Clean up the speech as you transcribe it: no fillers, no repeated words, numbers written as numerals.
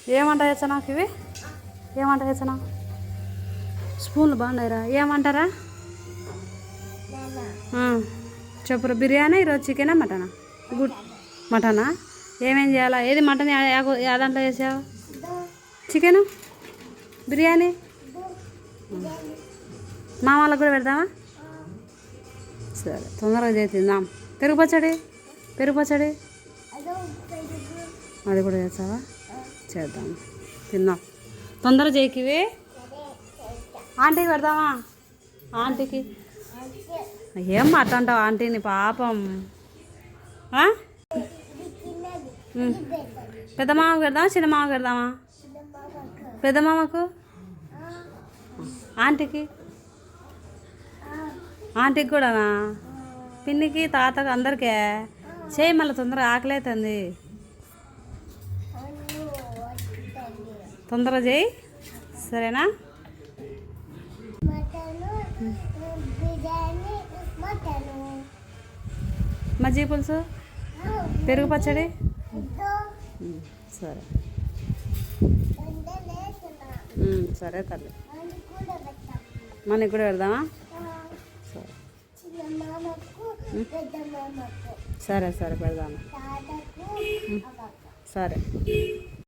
ఏమంట వేసా నాకు ఇవి ఏమంట వేసా స్పూన్లు బాగున్నాయిరా ఏమంటారా చెప్పురా బిర్యానీ ఈరోజు చికెనా మటనా మటనా ఏమేం చేయాలా ఏది మటన్ దాంట్లో వేసావు చికెను బిర్యానీ మా వాళ్ళకు కూడా పెడదామా సరే తొందరగా చేసి తిందాం పెరుగు పచ్చడి అది కూడా చేస్తావా చేద్దాం తిందాం తొందరగా చేయకివి ఆంటీకి పెడదామా ఆంటీకి ఏం మాట్లాంటావు ఆంటీని పాపం పెద్ద మామకు పెడదామా చిన్న మామకు పెడదామా పెద్ద మామకు ఆంటీకి కూడానా పిన్నికి తాతకు అందరికీ చేయి మళ్ళీ తొందరగా ఆకలి అవుతుంది తొందరగా చేయి సరేనా మజ్జిగ పులుసు పెరుగు పచ్చడి సరే సరే తల్లి మనకి కూడా పెడదామా సరే సరే పెడదామా సరే